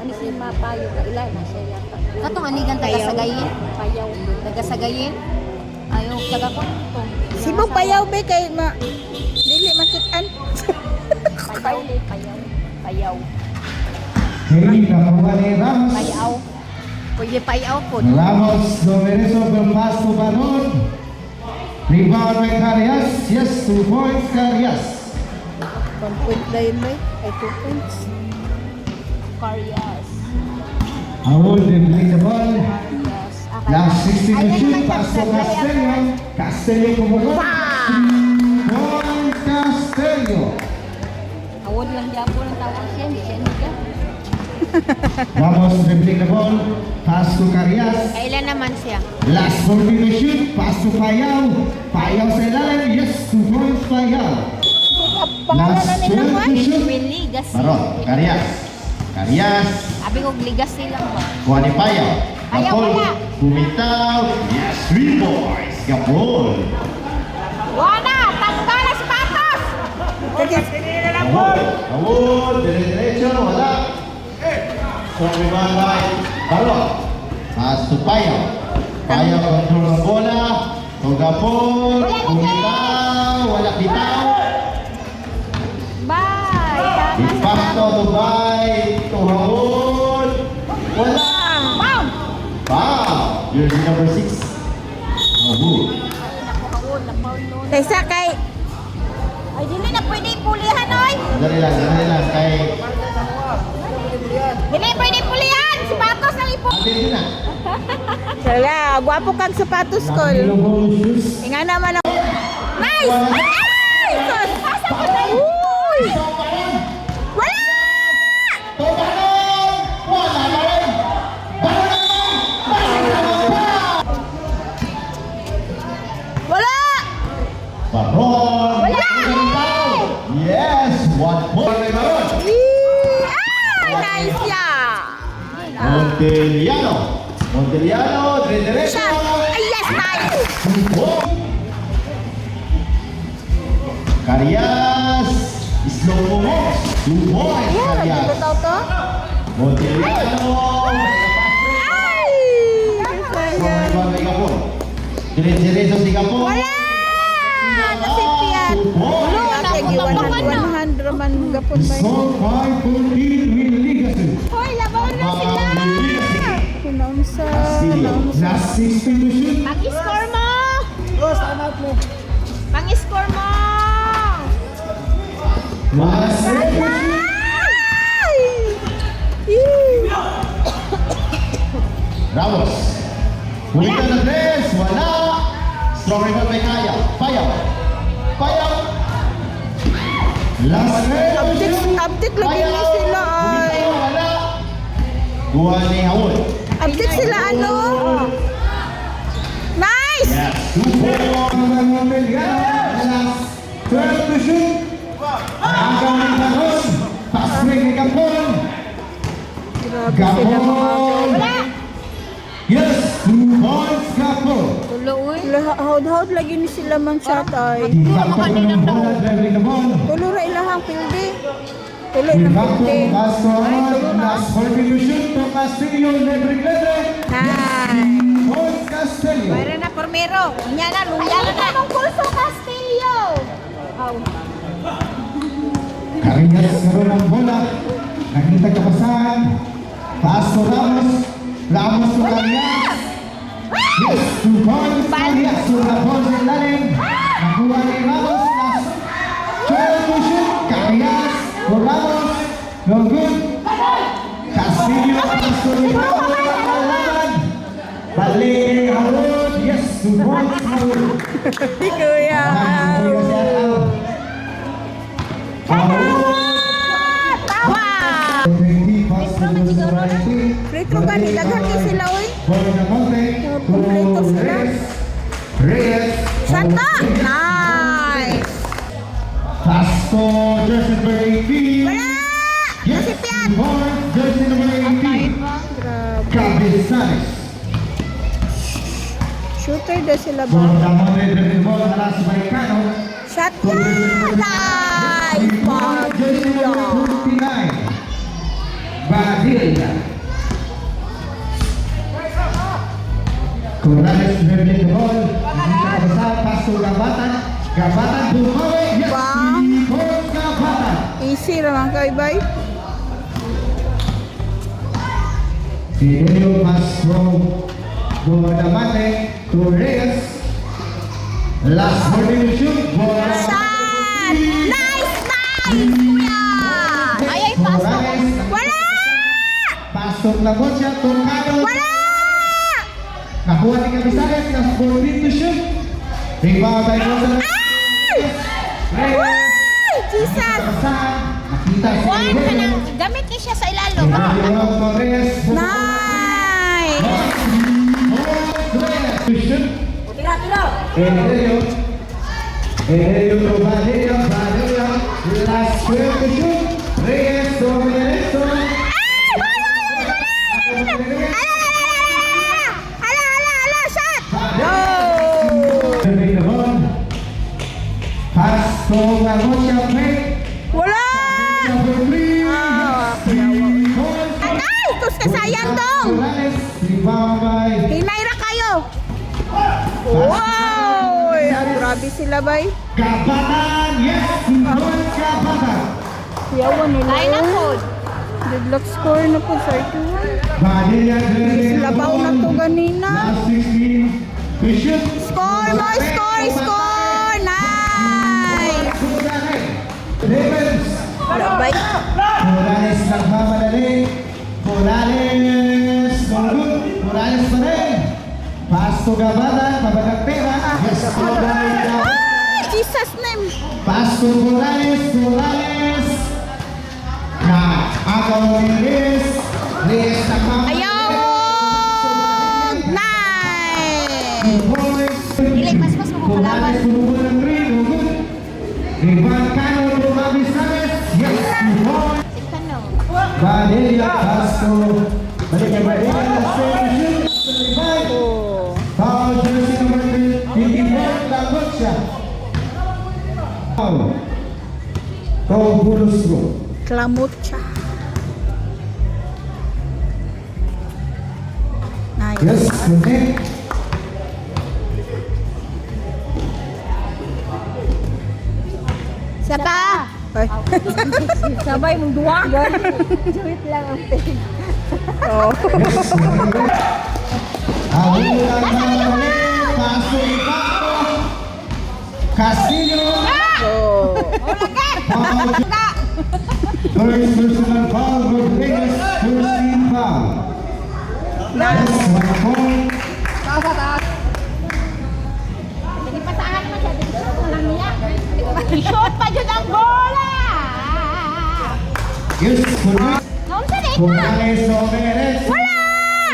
ni si Mapayo ka ilan na siya yata. Katong anigan taga-sagayin. Payaw. Taga-sagayin. Ayaw, taga-kon. Sibog payaw be kay dili makitaan. Payaw ni payaw. Payaw. Hey, nakuha ni Ramos. Payaw. Pwede payaw po. Ramos, Domereso, Belfast, Tubanon. Rebound by Carias. Yes, 2 points, Carias. 1 point na yun ba? Ay 2 points. Carias. Awol, dribbling the ball. Carias. Last 16 to shoot, pass to Castello. Castello kumuha. Point Castello. Awod lang diyan po ng tawag siya. Hindi siya nila. Ramos dribbling the ball. Pass to Carias. Kailan naman siya? Last 40 to shoot, pass to Payaw. Payaw sa ilalim. Yes, 2 points Payaw. Pangalan na Last nila 12 mo to shoot. Legacy. Baron, Carias. Carias. Abi ko legacy lang ba? Kuha ni Payaw. Payaw, Gapol. wala. Bumitaw. Yes, 3 boys. Gapol. Wala! Tanggal ang sapatos! Awol. Awol. Dire-diretso. Wala. So, ribangay. Baron. Pass to Payaw. Payaw control ng bola. So, Gapol. Bumitaw. Wala bitaw. Bye! Impacto to by to Hawol. Wala. Bam! Wow. Jersey number 6. Hawol. Awod lang pa noon. Taysa kay Ay, dili na pwede pulihan, oy! Dali lang. Kay... Dili pwede pulihan! Sapatos na ipo! Ate din na. Sala, gwapo kang sapatos kol. Shoes. Inga naman ang nice. Ay! Sus! Asa ko na? Uy! Wala! Tobanon! Wala na rin. Wala! Baron. Yes. 1 point. Baron. Ay, nice ya. Monteliano. Dire-diretso. Siya. Ay, yes, nice. Carias. Slow mo. 2 points. Yeah, Carias. nagtataw to? Monteliano. Ay! Dire-diretso si Gapon. Wala! Nasipyat. Ulo, kaya 100 man gapon ba yun? So 5-14 with Legacy. Hoy, labaw na sila! Kunaunsa. Last 16 to shoot. Pang-score mo! Pang-score mo! Last 7 to shoot. Ay! Ew! Ramos. Bumita na 3. Wala. Strong rebound by Payaw. Last 7 to shoot. Update lagi ni sila ay. Wala. Buha ni Hawol. Update sila ano? Nice! Yes. 2 points. Last 12 to shoot. Hanggang ni Baron. Pass break ni Gapon. Grabe sila mga Gapon. Yes, 2 points Gapon. Tulo, uy. Haud-haud lagi ni sila man shot ay. Impacto ng bola, driving the ball. Tulo ra ilahang pilde. Tulo na Impacto, pilde. pass to Hawol. Last 40 to shoot to Castillo. Lebre. Hi! Points Castillo. Mayroon na Formero. Inya na, luya na na. Ang pulso, Castillo! Carias karoon ng bola. Nakita kapasahan. Pass to Ramos. Ramos to Carias. Yes, 2 points. Carias to Ramos sa ilalim. Nakuha ni Ramos. Last 12 to shoot. Carias to Ramos. No good. Castillo. Pass to Ramos. Balik ni Hawol. Yes, 2 points. Hawol. Di kuya. Tawa! Free throw ka nilaghan ka sila oy. Kompleto sila. Reyes. Santa! Nice! Pasto, jersey number 18. Wala! Nasipyan! Jersey number 18. Grabe. Cabezares. Shooter daw sila For ba? the moment, the ball alas Maricano. Shot na! Nice! Jersey number 29. Badil. Padilla. Corrales dribbling the ball. Hindi kabasa, pass to Gabatan. Gabatan bumawi. Yes, Wow. Nicole Gabatan. Easy naman kay Bay. Fidelio pass from Guadamate to Reyes. Last holding shoot. Shot! Nice! Kuya! Ay, pass na. Wala! Pasok na po siya. Tungkado. Wala! Nakuha ni Cabisares. Last 14 to shoot. Rebound by Gonzalo. Ay! Jesus! Nakita si Juan, Reyes. kanang gamit ni siya sa ilalom. Rebound for Reyes. Nice! Elio to Padilla. Padilla. Last 12 to shoot. Reyes over the red zone. Ala, shot! Take the ball. Pass to Gargocha. Break. Wala! Number 3. Ay! Tus kasayang dong! Rebound by Hinayra kayo! Wow! Ang grabe sila, Bay. Gabatan. Yes, Nicole Gabatan. Yawan nila. Ay, na food. Deadlock score na po sa 2-1. Padilla. Labaw na to ganina. Last 16. We shoot. Score mo! Score! Nice! Ravens. Labay. Morales nagmamadali. Morales. No good. Morales pa rin. Pass to Gabatan. Pabagang pera. Yes, Morales. Ay! Jesus name! Pass to Morales. Morales. Na agaw ni Reyes. Reyes nagmamadali. Ayaw! Nice! Dili, mas mo kalaban. Morales tumubol ng green. No good. Ivan Cano to Cabisares. Yes, Nicole. Siktan no. Padilla, pass to Padilla, shoot, 35. Oh. Foul jersey number 54, Gargocha. Foul. Foul bonus row. Klamucha. Nice. Yes, connect. Saka. Ay. Sabay mong duwa. Juwit lang ang peg. Oh. Yes, connect. Ahulan na ulit. Paso Ipaco. Castillo. Oh. Foul. First personal foul, Rodriguez. First team foul. Yes, 1 point. Sige, pasahan mo siya. Walang niya. I-shot pa dyan ang bola. Yes, connect. Naunsa na ikaw. Morales Omeres. Wala!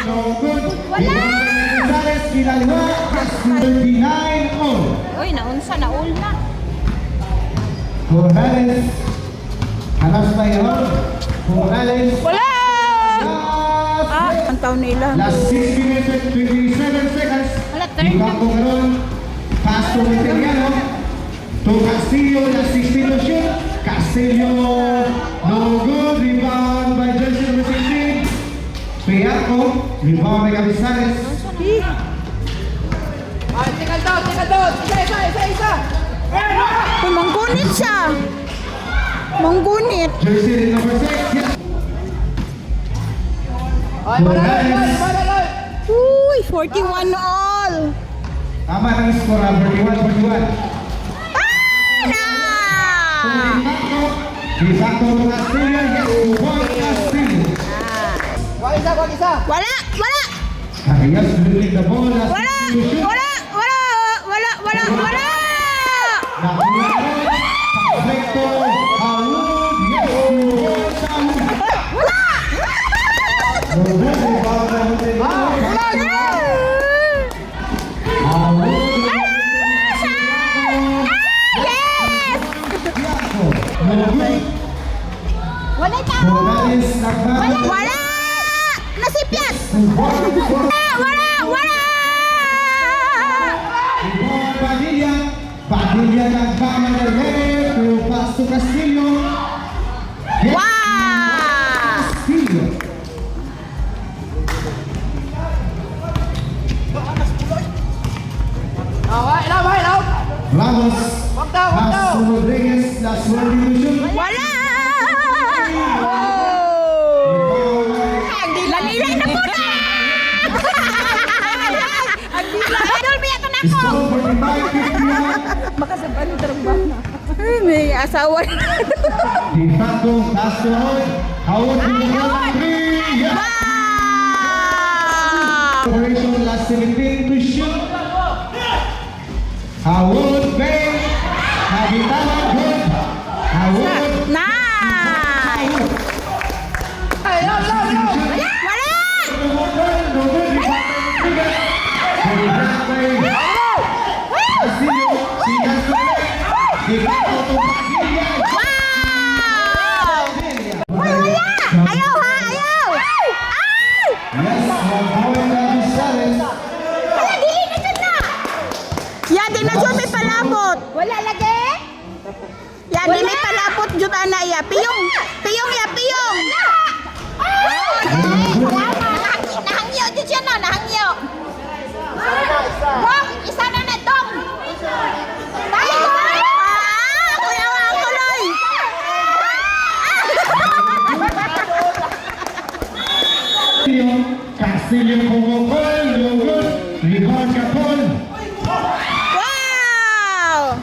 No good. Wala! Gonzales Ginalwa. 39 all. Uy, naunsa na ul na. Morales. Halas pa yun. Morales. Wala! Last. Ang taon nila. Last 6 minutes and 27 seconds. Wala, turn. Ibang ko karoon. Pass to Italiano. To Castillo. Last 16 to shoot. Castillo. No good. Rebound by jersey number 16. Piaco. Rebound by Cabisares. Uy, manggunit siya. Manggunit. Jersey number 6. Yes. Morales. Uy, 41 all. Tama ng score. 41-41. Na! Piaco to Castillo. Yes. Point Castillo. Wala! Wala! Arias dribbling the ball. Last Wala! 16 to shoot. Wala! Wala! Wala! Wala! Wala! Perfecto. Aún. Yes. Wala! Yes! Wala tao. Morales nagbabalik. Wala! Nasipyat! Wala! Wala! Wala! Padilla. Padilla nagmamadali. Pero pass to Castillo. Yes, Wow! Castillo. Lain-lain na po na! Idol, biya to na ko! Score 45-51. Makasabay ng trabaho na. Ay, may asawa. De facto, pass to Howard. Howard with the three. Yes. Wow! Operation last 17 to shoot. Howard bang. Habitawa good. Howard. Nice! Wala! Wow! Uy, wala! Ayaw ha! Ayaw! Ay! Wala, dili na dyan na! Yan, di na dyan may palabot. Wala lagi? Yan, di may palabot dyan na ya. Piyong! Piyong ya, piyong! Nahangyo dyan siya na, nahangyo. Dong, isa na na, Dong. Tayo, Kuya ang kulay! Castillo como gol, Lugod, Ribon Capon, Wow!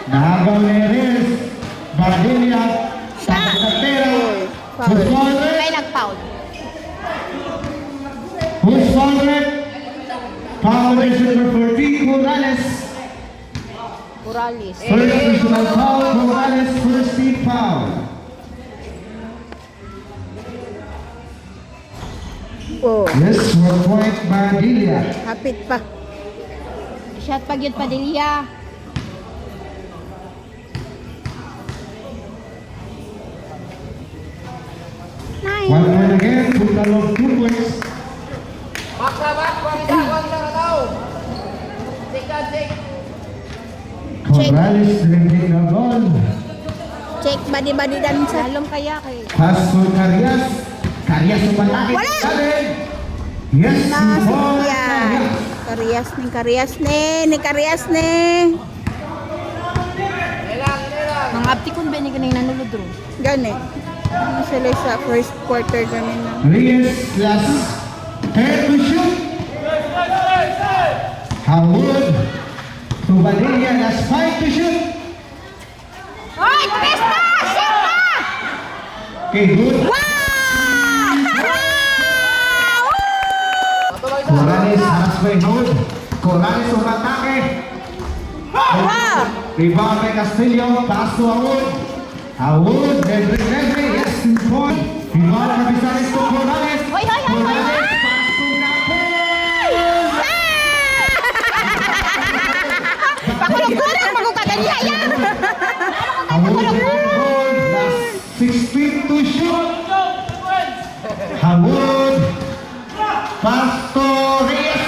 Nagaw Neres, Bardilia, Santera, may nag-foul. Who's favorite? Foul is number 14, Morales. Corales. First personal foul, Morales, first team foul. Oh, Yes, 1 point, Bardilia. hapit pa. Shot pag yun Padilla. Nice. 1 point again, total of 2 points. Morales drinking the ball. Check body-body dancer. Lalong kaya kay. Pass to Carias. Carias umalaki. Wala! Yes, Nasip ball, yan. Carias. Karyas ni Karyas ni. Mga abti kong ba ni kanay nanulod ro. Gani. Ano sila sa first quarter ganin na. Reyes last 10 to shoot. Howard to Padilla last 5 to shoot. Hoy, Krista! Shoot na! Okay, good. Wow! Corrales harus by Howard. Corrales umatake. Wow! Rebound by Castillo. Pass to Howard. Howard, Nedry, yes, 2 point. Rebound by Bisares to Corrales. Hoy, hoy, hoy, hoy, hoy! Corrales, pass to Capel. Pakulog-kulog magkukaganya yan. Howard ball, last 16 to shoot. Howard, pass to Reyes.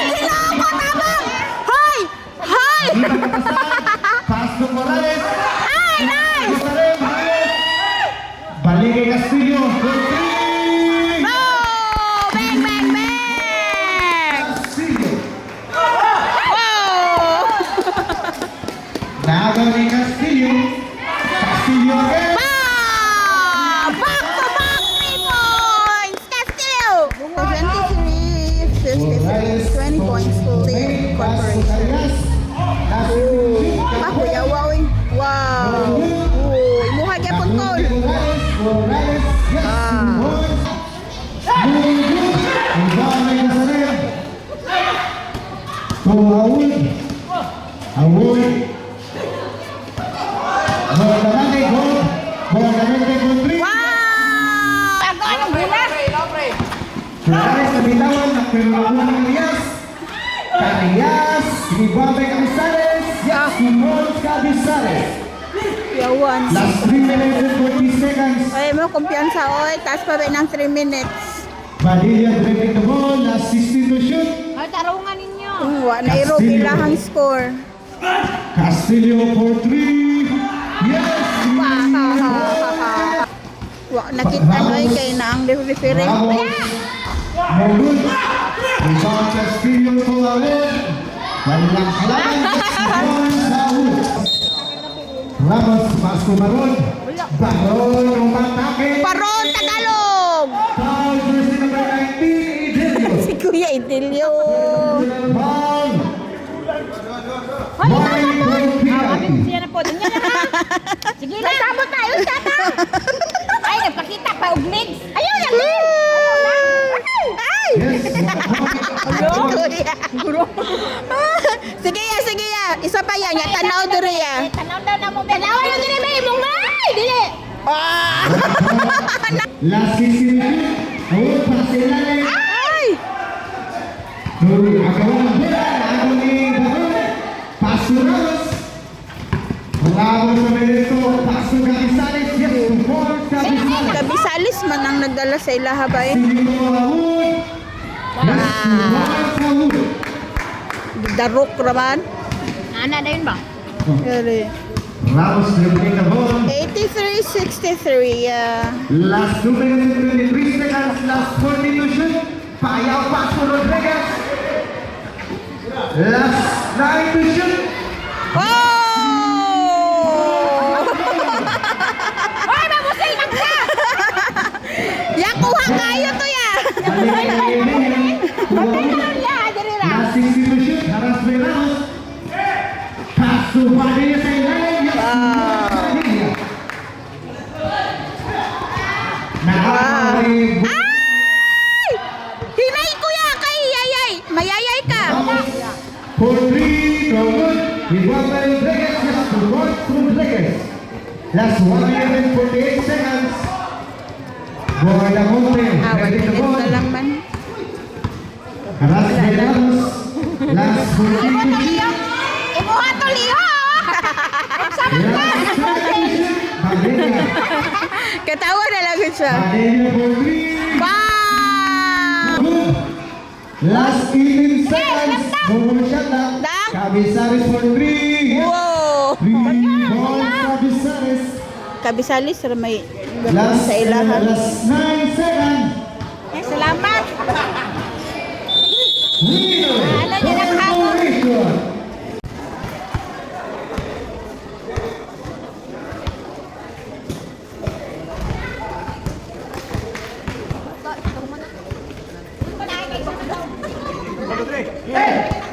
Iloko tabang. Hoy! Hoy! Pass to Morales. Ay, nice! Balik kay Castillo. Good three. Oh! Bang, bang, bang! Castillo. Oh! Nagaw ni Castillo. Castillo again. Wow! Back-to-back 3 points! Castillo! 23, 20 points to lead corporation. Kuya, wow eh. Wow! Uy, muha kaya pong goal. Morales, yes, Ah. points. Rebound by Nazareth. To Howard. Howard. Bordamente goal. Bordamente goal three. Wow! Bago, anong bulas? Morales na bitawan na pinulakuhan ng Elias. Carias. Rebound by Camisares. Yes, to points Camisares. Yawan. Last 3 minutes and 40 seconds. Ay mo, kumpiyansa oy. Taas pa ba ng 3 minutes? Padilla dribbling the ball. Last 16 to shoot. Ay, tarungan ninyo. Wa na iro bilahang score. Castillo for 3. Yes! Wa nakita noy kay na ang referee. Ramos. No good. Rebound Castillo to Howard. Walang kalaban. Howard. Ramos, pass to Baron. Baron, umatake. Paron Tagalog. Foul, jersey number Kuya Itilio. Ball. Hoy, Penalty. siya na po. Tingnan na ha. Sige na. Sabot tayo, tata. Ay, nagpakita pa og legs. Ayaw na, legs. Ay! Yes. Kuya. Sige ya, sige ya. Isa pa yan. Ya, tanaw diri ya. Tanaw daw na mo. Tanaw na dili ba imong ay, dili. Ah! Last 16 minutes. Award para sa ilalim. Ay! Agawan ang bola. Ako ni Bahon. Paso Ramos. Ramos sa Meneto. Paso Cabizales. Yes, to ball Cabizales. Kabisalis man ang nagdala sa ilaha ba eh. Sinimo Award. Yes, to ball sa Wood. Darok raman. Ana na yun ba? Yari. Ramos dribbling the ball. 83-63. Last 2 minutes and 23 seconds. Last 40 to shoot. Payaw Paso Rodriguez. Last 9 to shoot. Oh! Hoy, mamusay man ka. Ya, kuha kayo to ya. Pagkakaroon niya, diri ra. Last 60 to shoot. Haras by Ramos. Paso Padilla sa ilalim. Yes, Padilla. Nakakari. Ay! Hinay kuya kay Yayay. Mayayay ka. For 3 to good. Igualda Rodriguez. Yes, to ball Rodriguez. Last 1 minute and 48 seconds. Boy Lamonte. Ah, 1 Ready to minute ball. na lang man. Haras by Ramos. Last 14 to shoot. Imuha to liho. Last 7 to shoot. Padilla. Katawa na lang siya. Padilla for 3. Wow! Last 18 seconds. Bumul shot lang. Dang. Cabizales for 3. Wow! 3 ball Cabizales. Kabisalis ramay gamit Last sa ilaha. last 9 seconds. Salamat. Winner. Ano niya ng hamon? Corporation. Hey!